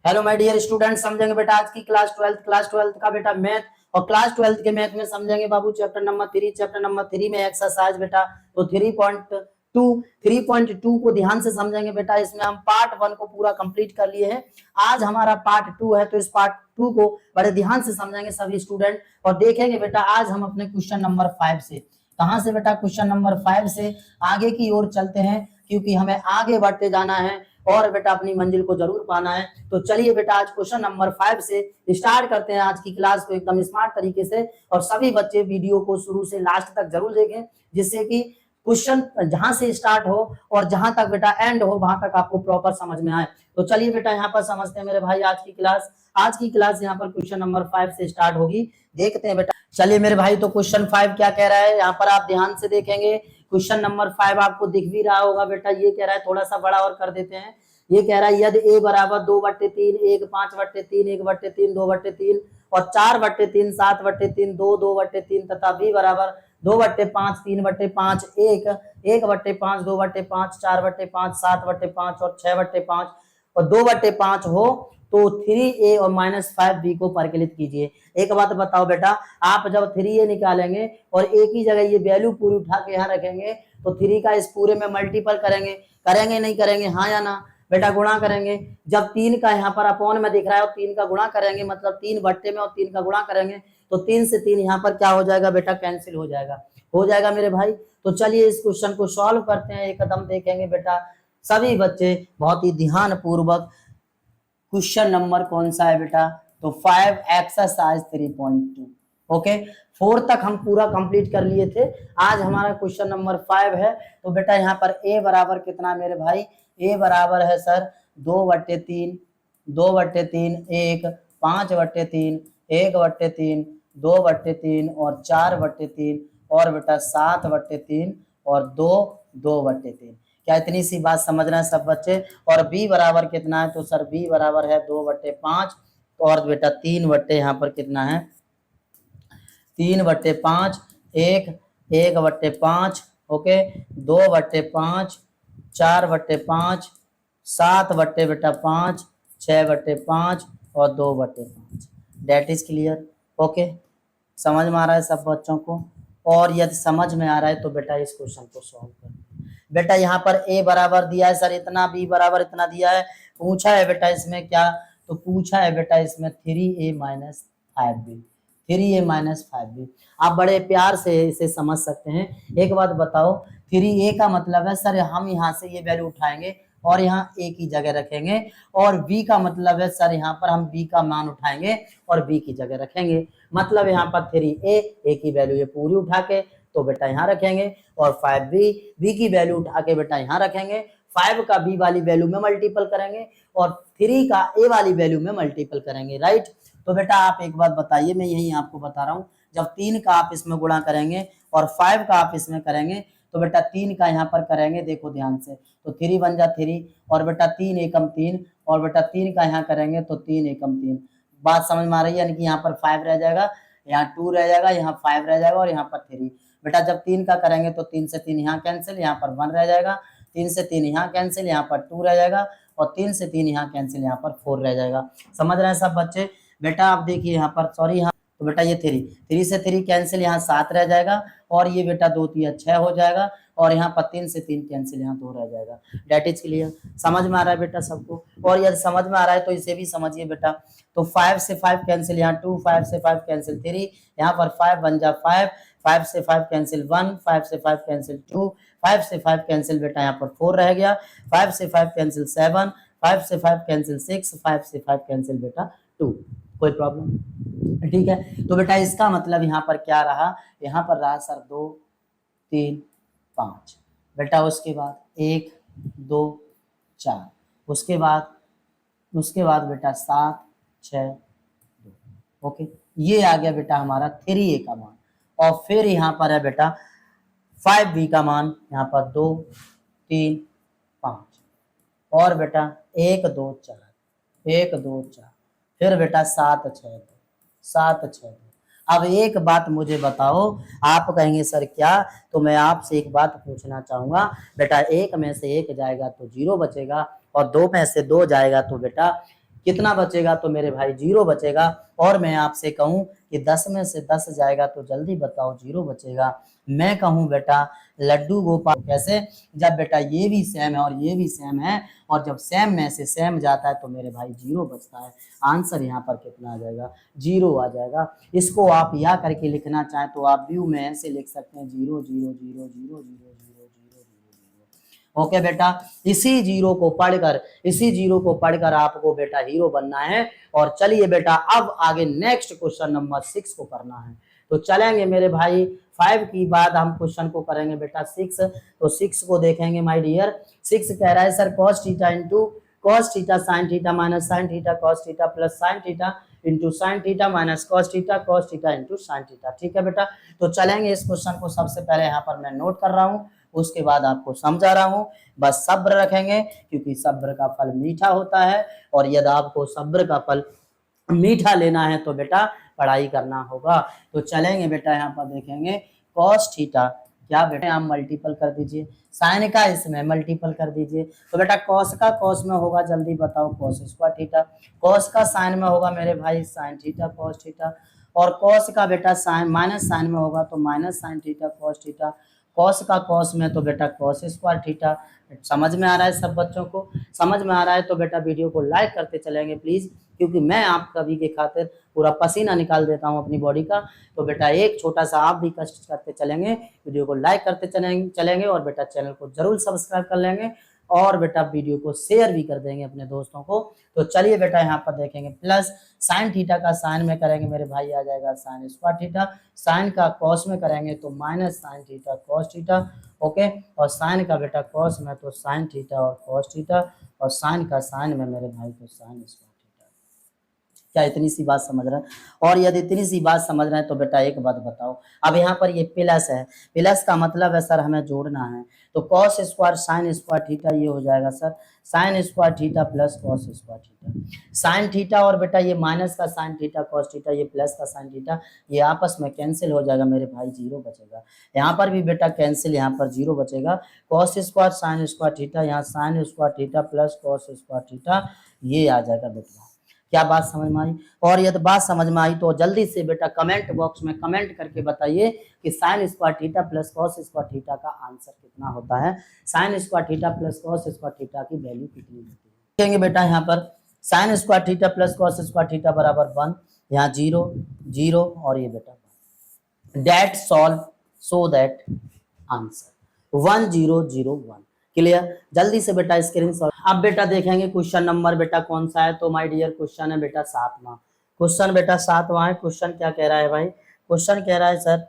Hello my dear student, समझेंगे बेटा आज की क्लास ट्वेल्थ का बेटा मैथ। और क्लास ट्वेल्थ के मैथ में समझेंगे बाबू चैप्टर नंबर 3 में एक्सरसाइज बेटा। तो 3.2 को ध्यान से समझेंगे बेटा। इसमें हम पार्ट 1 को पूरा कंप्लीट कर लिए हैं। आज हमारा पार्ट 2 है, तो इस पार्ट 2 को बड़े ध्यान से समझेंगे सभी स्टूडेंट। और देखेंगे बेटा आज हम अपने क्वेश्चन नंबर 5 से, कहां से बेटा, क्वेश्चन नंबर 5 से आगे की ओर चलते हैं, क्योंकि हमें आगे बढ़ते जाना है और बेटा अपनी मंजिल को जरूर पाना है। तो चलिए बेटा आज क्वेश्चन नंबर 5 से स्टार्ट करते हैं आज की क्लास को एकदम स्मार्ट तरीके से। और सभी बच्चे वीडियो को शुरू से लास्ट तक जरूर देखें, जिससे कि क्वेश्चन जहां से स्टार्ट हो और जहां तक बेटा एंड हो वहां तक आपको प्रॉपर समझ में आए। तो चलिए बेटा यहाँ पर समझते हैं मेरे भाई आज की क्लास। आज की क्लास यहाँ पर क्वेश्चन नंबर 5 से स्टार्ट होगी, देखते हैं बेटा। चलिए मेरे भाई, तो क्वेश्चन 5 क्या कह रहा है यहाँ पर आप ध्यान से देखेंगे। क्वेश्चन नंबर 5 आपको दिख भी रहा होगा बेटा। ये कह रहा है, थोड़ा सा बड़ा और कर देते हैं। ये कह रहा है यदि a बराबर 2/3, 1 5/3, 1/3, 2/3 और 4/3, 7/3, 2 2/3 तथा b बराबर 2/5, 3/5, 1 1/5, 2/5, 4/5, 7/5 और 6/5 और 2/5 हो तो 3a और -5b को परिकलित कीजिए। एक बात बताओ बेटा, आप जब 3a निकालेंगे और एक ही जगह ये वैल्यू पूरी उठा के यहाँ रखेंगे तो 3 का इस पूरे में मल्टीपल करेंगे नहीं करेंगे, हाँ या ना बेटा? गुणा करेंगे। जब 3 का यहाँ पर अपॉन में दिख रहा है और 3 का गुणा करेंगे, मतलब 3 बट्टे में और 3 का गुणा करेंगे तो 3 से 3 यहाँ पर क्या हो जाएगा बेटा? कैंसिल हो जाएगा मेरे भाई। तो चलिए इस क्वेश्चन को सॉल्व करते हैं, एक कदम देखेंगे बेटा सभी बच्चे बहुत ही ध्यान पूर्वक। क्वेश्चन नंबर कौन सा है बेटा? तो 5 एक्सरसाइज 3.2। ओके, 4 तक हम पूरा कंप्लीट कर लिए थे। आज हमारा क्वेश्चन नंबर 5 है। तो बेटा यहाँ पर a बराबर कितना मेरे भाई? a बराबर है सर 2/3, 2/3, 1 5/3, 1/3, 2/3 और 4/3 और बेटा 7/3 और 2 2/3। क्या इतनी सी बात समझ रहे हैं सब बच्चे? और b बराबर कितना है? तो सर b बराबर है 2/5 और बेटा 3 यहाँ पर कितना है? 3/5, 1/5, ओके, 2/5, 4/5, 7/5, 6/5 और 2/5। Date is clear? ओके, समझ में आ रहा है सब बच्चों को? और यदि समझ में आ रहा है तो बेटा इस क्वेश्चन को सॉल्व कर। बेटा यहाँ पर a बराबर दिया है सर इतना, b बराबर इतना दिया है। पूछा है बेटा इसमें क्या? तो पूछा है बेटा इसमें 3a - 5b, 3a - 5b। आप बड़े प्यार से इसे समझ सकते हैं। एक बात बताओ, 3a का मतलब है सर हम यहाँ से ये वैल्यू उठाएंगे और यहाँ a की जगह रखेंगे, और b का मतलब है सर यहाँ पर हम b का मान उठाएंगे और b की जगह रखेंगे। मतलब यहाँ पर 3a की वैल्यू ये पूरी उठा के तो बेटा यहाँ रखेंगे, और 5b की वैल्यू उठा के बेटा यहाँ रखेंगे। 5 का b वाली वैल्यू में मल्टीपल करेंगे और 3 का a वाली वैल्यू में मल्टीपल करेंगे, राइट? तो बेटा आप एक बात बताइए, मैं यही आपको बता रहा हूँ। जब 3 का आप इसमें गुणा करेंगे और 5 का आप इसमें करेंगे तो बेटा 3 का यहाँ पर करेंगे, देखो ध्यान से, तो 3 बन जा 3 और बेटा 3 एकम 3 और बेटा 3 का यहाँ करेंगे तो 3 एकम 3। बात समझ में आ रही है? यानी कि यहाँ पर 5 रह जाएगा, यहाँ 2 रह जाएगा, यहाँ 5 रह जाएगा और यहाँ पर 3। बेटा जब 3 का करेंगे तो 3 से 3 यहाँ कैंसिल, यहाँ पर 1 रह जाएगा, 3 से 3 यहाँ कैंसिल, यहाँ पर 2 रह जाएगा और 3 से 3 यहाँ कैंसिल, यहाँ पर 4 रह जाएगा। समझ रहे हैं सब बच्चे? बेटा आप देखिए यहाँ पर, सॉरी यहाँ, तो बेटा ये 3 से 3 कैंसिल, यहाँ 7 रह जाएगा और ये बेटा 2 3 6 हो जाएगा और यहाँ पर 3 से 3 कैंसिल, यहाँ 2 रह जाएगा। That is clear? समझ में आ रहा है बेटा सबको? और यदि समझ में आ रहा है तो इसे भी समझिए बेटा। तो 5 से 5 कैंसिल, यहाँ 2, 5 से 5 कैंसिल 3, यहाँ पर 5 बन जा 5, 5 से 5 कैंसिल 1, 5 से 5 कैंसिल 2, 5 से 5 कैंसिल बेटा यहाँ पर 4 रह गया, 5 से 5 कैंसिल 7, 5 से 5 कैंसिल 6, 5 से 5 कैंसिल बेटा 2। कोई प्रॉब्लम? ठीक है। तो बेटा इसका मतलब यहाँ पर क्या रहा? यहाँ पर रहा सर 2 3 5 बेटा, उसके बाद 1 2 4, उसके बाद बेटा 7 6 2। ओके, ये आ गया बेटा हमारा 3a का मान। और फिर यहाँ पर है बेटा 5b का मान, यहाँ पर 2 3 5 और बेटा 1 2 4, 1 2 4, फिर बेटा 7 6 2, 7 6 2। अब एक बात मुझे बताओ, आप कहेंगे सर क्या? तो मैं आपसे एक बात पूछना चाहूंगा बेटा, 1 में से 1 जाएगा तो 0 बचेगा और 2 में से 2 जाएगा तो बेटा कितना बचेगा, तो मेरे भाई 0 बचेगा। और मैं आपसे कहूं कि 10 में से 10 जाएगा तो जल्दी बताओ 0 बचेगा। मैं कहूं बेटा लड्डू गोपाल, कैसे, जब बेटा ये भी सेम है और ये भी सेम है, और जब सेम में से सेम जाता है तो मेरे भाई 0 बचता है। आंसर यहाँ पर कितना आ जाएगा, 0 आ जाएगा। इसको आप या करके लिखना चाहें तो आप व्यू में ऐसे लिख सकते हैं 0 0 0 0 0 0 0 0। ओके बेटा, इसी जीरो को पढ़कर, इसी जीरो को पढ़कर आपको बेटा हीरो बनना है। और चलिए बेटा अब आगे नेक्स्ट क्वेश्चन नंबर 6 को करना है। तो चलेंगे मेरे भाई 5 की बाद हम क्वेश्चन को करेंगे बेटा 6। तो 6 को देखेंगे माय डियर। 6 कह रहा है sir cos theta into cos theta sin theta minus sin theta cos theta plus sin theta into sin theta minus cos theta into sin theta. ठीक है बेटा, तो चलेंगे इस क्वेश्चन को। सबसे पहले यहाँ पर मैं नोट कर रहा हूँ, उसके बाद आपको समझा रहा हूँ। बस सब्र रखेंगे, क्योंकि सब्र का फल मीठा होता है। और यदि आपको सब्र का फल मीठा लेना है तो बेटा पढ़ाई करना होगा। तो चलेंगे बेटा, यहाँ पर देखेंगे cos थीटा, क्या बेटा आप मल्टीपल कर दीजिए, साइन का इसमें मल्टीपल कर दीजिए। तो बेटा cos का cos में होगा, जल्दी बताओ, cos स्क्वायर थीटा। cos का साइन में होगा मेरे भाई साइन थीटा cos थीटा। और cos का बेटा साइन माइनस साइन में होगा तो minus sine theta cos theta. cos का cos में तो बेटा cos स्क्वायर थीटा। समझ में आ रहा है सब बच्चों को? समझ में आ रहा है तो बेटा वीडियो को लाइक करते चलेंगे प्लीज, क्योंकि मैं आप सभी के खातिर पूरा पसीना निकाल देता हूं अपनी बॉडी का। तो बेटा एक छोटा सा आप भी कष्ट करते चलेंगे, वीडियो को लाइक करते चलेंगे और बेटा चैनल को जरूर सब्सक्राइब कर लेंगे, और बेटा वीडियो को शेयर भी कर देंगे अपने दोस्तों को। तो चलिए बेटा यहाँ पर देखेंगे प्लस साइन थीटा का साइन में करेंगे मेरे भाई आ जाएगा साइन स्क्वायर थीटा। साइन का कॉस में करेंगे तो minus sine theta cos theta. Okay, और साइन का बेटा कॉस में तो साइन थीटा और कॉस थीटा, और साइन का साइन में मेरे भाई तो साइन स्क्वायर। क्या इतनी सी बात समझ रहे हैं? और यदि इतनी सी बात समझ रहे हैं तो बेटा एक बात बताओ, अब यहाँ पर ये प्लस है, प्लस का मतलब है सर हमें जोड़ना है। तो cos square sine square theta ये हो जाएगा sir sign square theta plus cos square theta. Sine theta और बेटा ये माइनस का साइन थीटा कॉस थीटा, ये प्लस का साइन थीटा, ये आपस में कैंसिल हो जाएगा मेरे भाई, 0 बचेगा। यहाँ पर भी बेटा कैंसिल, यहाँ पर 0 बचेगा। Cos square sine square theta, यहाँ sine square theta plus cos square theta, ये आ जाएगा बेटा। क्या बात समझ में आई? और यदि बात समझ में आई तो जल्दी से बेटा कमेंट बॉक्स में कमेंट करके बताइए कि sine square theta plus cos square theta का आंसर कितना होता है। Sine square theta plus cos square theta की वैल्यू कितनी होती है? देखेंगे बेटा यहाँ पर sine square theta plus cos square theta बराबर 1, यहाँ 0 0 और ये बेटा that solve so that answer 1001। Clear? जल्दी से बेटा स्क्रीनशॉट। अब बेटा देखेंगे क्वेश्चन नंबर बेटा कौन सा है, तो माय डियर क्वेश्चन है बेटा 7वां। क्वेश्चन बेटा 7वां है। क्वेश्चन क्या कह रहा है भाई? क्वेश्चन कह रहा है सर,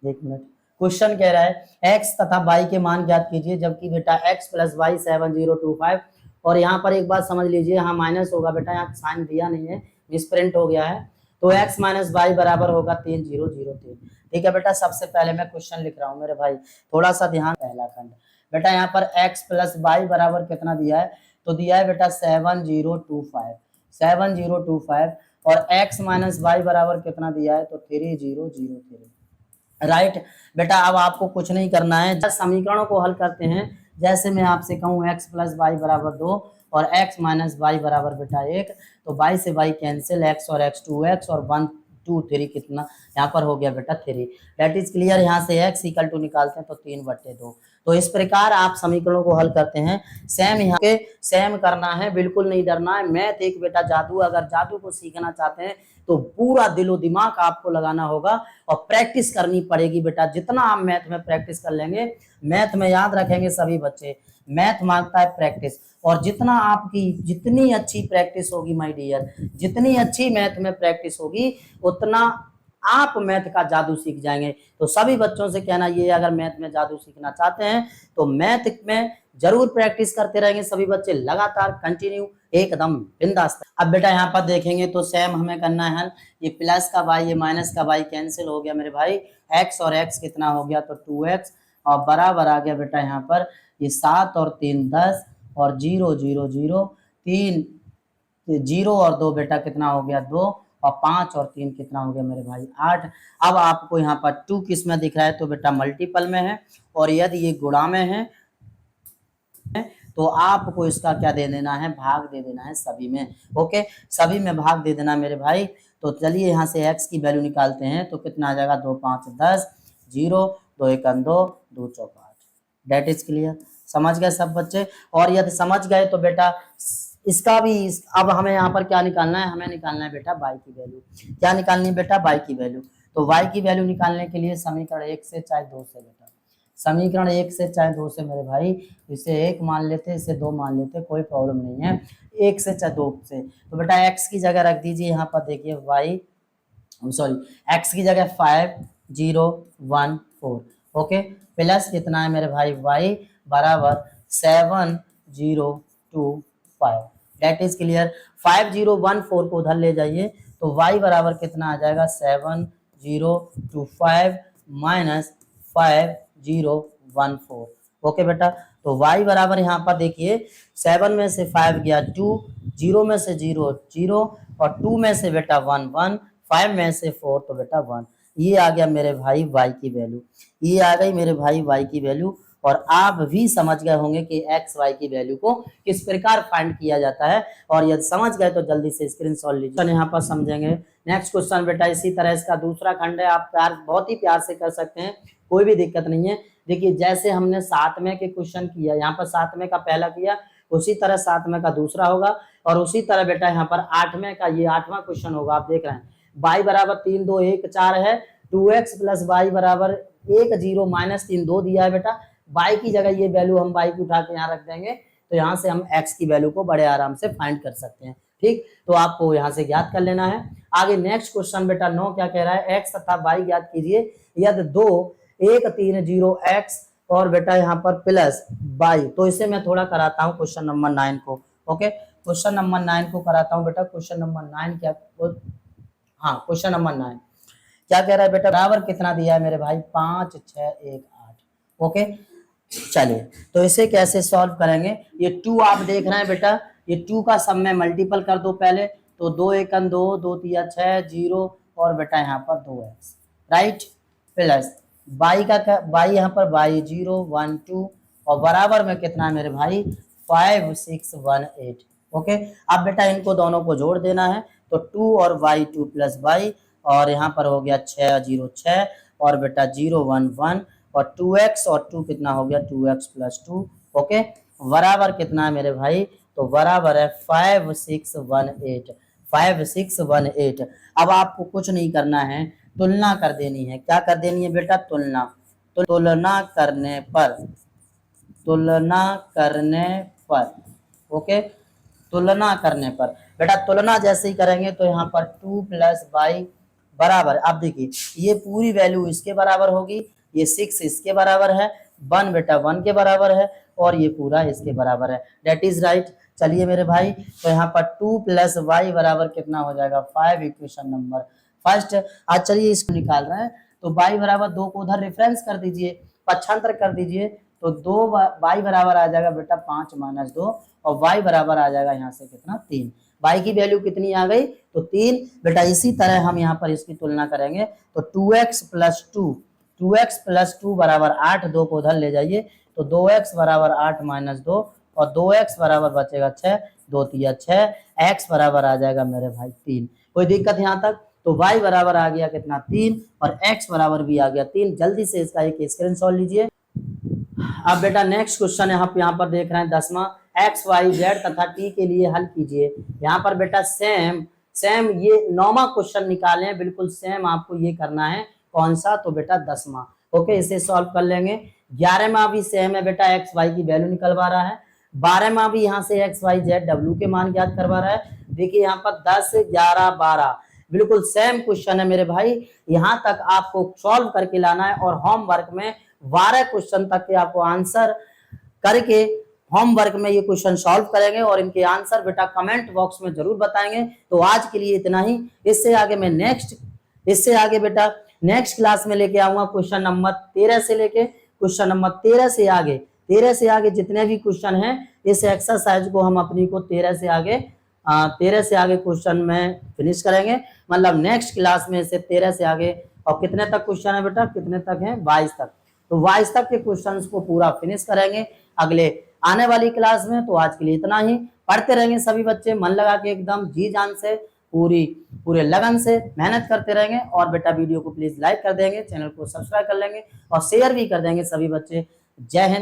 एक मिनट, क्वेश्चन कह रहा है x तथा y के मान ज्ञात कीजिए, जबकि बेटा x प्लस वाई 7025। और यहाँ पर एक बात समझ लीजिए, यहाँ माइनस होगा बेटा, यहाँ साइन दिया नहीं है, मिसप्रिंट हो गया है। तो x माइनस वाई बराबर होगा 3003। ठीक है बेटा, सबसे पहले मैं क्वेश्चन लिख रहा हूँ मेरे भाई, थोड़ा सा ध्यान। पहला खंड बेटा यहाँ पर x प्लस वाई बराबर कितना दिया है, तो दिया है बेटा 7025 और x माइनस वाई बराबर कितना दिया है, तो 3003। राइट बेटा, अब आपको कुछ नहीं करना है, समीकरणों को हल करते हैं। जैसे मैं आपसे कहूँ x प्लस वाई बराबर 2 और x माइनस वाई बराबर बेटा 1, तो y से y कैंसिल, x और x 2x और 1 2 3 कितना यहाँ पर हो गया बेटा 3। That is clear. यहाँ से x इक्वल टू निकालते हैं तो 3/2। तो इस प्रकार आप समीकरणों को हल करते हैं। सेम यहाँ के सेम करना है, बिल्कुल नहीं डरना है। मैथ एक बेटा जादू, अगर जादू को सीखना चाहते हैं तो पूरा दिलो दिमाग आपको लगाना होगा और प्रैक्टिस करनी पड़ेगी बेटा। जितना आप मैथ में प्रैक्टिस कर लेंगे, मैथ में याद रखेंगे सभी बच्चे, मैथ मांगता है प्रैक्टिस। और जितना आपकी जितनी अच्छी प्रैक्टिस होगी माय डियर, जितनी अच्छी मैथ में प्रैक्टिस होगी, उतना आप मैथ का जादू सीख जाएंगे। तो सभी बच्चों से कहना ये, अगर मैथ में जादू सीखना चाहते हैं तो मैथ में जरूर प्रैक्टिस करते रहेंगे सभी बच्चे, लगातार कंटिन्यू एकदम बिंदास। अब बेटा यहाँ पर देखेंगे तो सेम हमें करना है, ये प्लस का y ये माइनस का y कैंसिल हो गया मेरे भाई, x और x कितना हो गया, तो 2x और बराबर आ गया बेटा यहाँ पर ये 7 और 3 10 और 0 0 0 3 0 और 2 बेटा कितना हो गया 2 और 5 और 3 कितना हो गया मेरे भाई 8। अब आपको यहाँ पर 2 किस में दिख रहा है, तो बेटा मल्टीपल में है, और यदि ये गुणा में है तो आपको इसका क्या दे देना है, भाग दे देना है सभी में। ओके, सभी में भाग दे देना मेरे भाई। तो चलिए यहाँ से x की वैल्यू निकालते हैं, तो कितना आ जाएगा, 2 5 10, 0, 2 1 2, 2 4 8। डेट इज क्लियर, समझ गए सब बच्चे। और यदि समझ गए तो बेटा इसका भी अब हमें यहाँ पर क्या निकालना है, हमें निकालना है बेटा y की वैल्यू। क्या निकालनी है बेटा, y की वैल्यू। तो y की वैल्यू निकालने के लिए समीकरण 1 से चाहे 2 से बेटा, समीकरण 1 से चाहे 2 से मेरे भाई, इसे 1 मान लेते, इसे 2 मान लेते, कोई प्रॉब्लम नहीं है, 1 से चाहे 2 से। तो बेटा x की जगह रख दीजिए यहाँ पर, देखिए x की जगह 5 0 1 4। ओके, प्लस कितना है मेरे भाई, y बराबर 7 0 2 5। Date is clear. 5 0 1 4 को उधर ले जाइए, तो y बराबर कितना आ जाएगा, 7 0 2 5 माइनस 5 0 1 4। ओके बेटा, तो y बराबर यहाँ पर देखिए 7 में से 5 गया 2, 0 में से 0 0, और 2 में से बेटा 1 1, 5 में से 4, तो बेटा 1। ये आ गया मेरे भाई y की वैल्यू, ये आ गई मेरे भाई y की वैल्यू। और आप भी समझ गए होंगे कि x y की वैल्यू को किस प्रकार फाइंड किया जाता है। और यदि समझ गए तो जल्दी से स्क्रीनशॉट लीजिए, यहाँ पर समझेंगे। नेक्स्ट क्वेश्चन बेटा इसी तरह इसका दूसरा खंड है, आप प्यार बहुत ही प्यार से कर सकते हैं, कोई भी दिक्कत नहीं है। देखिए जैसे हमने 7वें के क्वेश्चन किया, यहाँ पर 7वें का पहला किया, उसी तरह 7वें का दूसरा होगा, और उसी तरह बेटा यहाँ पर 8वें का ये 8वां क्वेश्चन होगा। आप देख रहे हैं y बराबर 3 2 1 4 है, 2x प्लस y बराबर 1 0 माइनस 3 2 दिया है बेटा। y की जगह ये वैल्यू हम y को उठा के यहाँ रख देंगे, तो यहाँ से हम x की वैल्यू को बड़े आराम से फाइंड कर सकते हैं। ठीक, तो आपको यहाँ से ज्ञात कर लेना है। आगे नेक्स्ट क्वेश्चन बेटा 9 क्या कह रहा है, x तथा y ज्ञात कीजिए यदि 2 1 3 0 x और बेटा यहाँ पर प्लस y। तो इसे मैं थोड़ा कराता हूँ क्वेश्चन नंबर 9 को। ओके, क्वेश्चन नंबर 9 को कराता हूँ बेटा। क्वेश्चन नंबर 9 क्या, हाँ क्वेश्चन नंबर 9 क्या कह रहा है बेटा, बराबर कितना दिया है मेरे भाई, 5 6 1 8। ओके, चलिए तो इसे कैसे सॉल्व करेंगे। ये 2 आप देख रहे हैं बेटा, ये 2 का सब में मल्टीपल कर दो पहले, तो 2 1 2 2 3 6 0, और बेटा यहाँ पर 2x राइट, प्लस y का y यहाँ पर y 0 1 2, और बराबर में कितना है मेरे भाई, 5 6 1 8। ओके, अब बेटा इनको दोनों को जोड़ देना है, तो 2 और y 2 प्लस y, और यहाँ पर हो गया 6 0 6, और बेटा 0 1 1, और 2x और 2 कितना हो गया, 2x प्लस 2। ओके, बराबर कितना है मेरे भाई, तो बराबर है 5 6 1 8, 5 6 1 8। अब आपको कुछ नहीं करना है, तुलना कर देनी है। क्या कर देनी है बेटा, तुलना। तो तुलना करने पर, तुलना करने पर, ओके, तुलना करने पर बेटा, तुलना जैसे ही करेंगे तो यहाँ पर 2 प्लस y बराबर, आप देखिए ये पूरी वैल्यू इसके बराबर होगी, ये 6 इसके बराबर है, 1 बेटा 1 के बराबर है, और ये पूरा इसके बराबर है। That is right. चलिए मेरे भाई, तो यहाँ पर 2 प्लस y बराबर कितना हो जाएगा, 5। Equation number first. आज चलिए इसको निकाल रहे हैं, तो y बराबर 2 को उधर रेफरेंस कर दीजिए, पक्षांतर कर दीजिए, तो 2 y बराबर आ जाएगा बेटा 5 माइनस 2, और y बराबर आ जाएगा यहाँ से कितना, 3। y की वैल्यू कितनी आ गई, तो 3 बेटा। इसी तरह हम यहाँ पर इसकी तुलना करेंगे, तो 2x प्लस 2, 2x प्लस 2 बराबर 8, 2 को उधर ले जाइए, तो 2x बराबर 8 माइनस 2, और 2x बराबर बचेगा 6, 2 3 6, x बराबर आ जाएगा मेरे भाई 3। कोई दिक्कत यहाँ तक, तो y बराबर आ गया कितना, 3, और x बराबर भी आ गया 3। जल्दी से इसका एक स्क्रीनशॉट लीजिए। अब बेटा नेक्स्ट क्वेश्चन यहाँ पर देख रहे हैं 10वां, x y z तथा t के लिए हल कीजिए। यहाँ पर बेटा सेम ये 9वां क्वेश्चन निकाले हैं, बिल्कुल सेम आपको ये करना है। कौन सा, तो बेटा 10वां। ओके, इसे सॉल्व कर लेंगे। 11वां भी सेम है बेटा, एक्स वाई की वैल्यू निकलवा रहा है। 12वां भी यहाँ से एक्स वाई जेड डब्ल्यू के मान ज्ञात करवा रहा है। देखिए यहाँ पर 10 11 12 बिल्कुल सेम क्वेश्चन है मेरे भाई। यहाँ तक आपको सॉल्व करके लाना है, और होमवर्क में 12 क्वेश्चन तक के आपको आंसर करके होमवर्क में ये क्वेश्चन सॉल्व करेंगे, और इनके आंसर बेटा कमेंट बॉक्स में जरूर बताएंगे। तो आज के लिए इतना ही। इससे आगे मैं बेटा नेक्स्ट क्लास में लेके आऊंगा क्वेश्चन नंबर 13 से लेके क्वेश्चन नंबर 13 से आगे जितने भी क्वेश्चन हैं, इस एक्सरसाइज को हम अपनी को 13 से आगे क्वेश्चन में फिनिश करेंगे। मतलब नेक्स्ट क्लास में से 13 से आगे, और कितने तक क्वेश्चन है बेटा, कितने तक है, 22 तक। तो 22 तक के क्वेश्चंस को पूरा फिनिश करेंगे। अगले आने वाली क्लास में। तो आज के लिए इतना ही, पढ़ते रहेंगे सभी बच्चे मन लगा के, एकदम जी जान से, पूरे लगन से मेहनत करते रहेंगे। और बेटा वीडियो को प्लीज लाइक कर देंगे, चैनल को सब्सक्राइब कर लेंगे और शेयर भी कर देंगे सभी बच्चे। जय हिंद।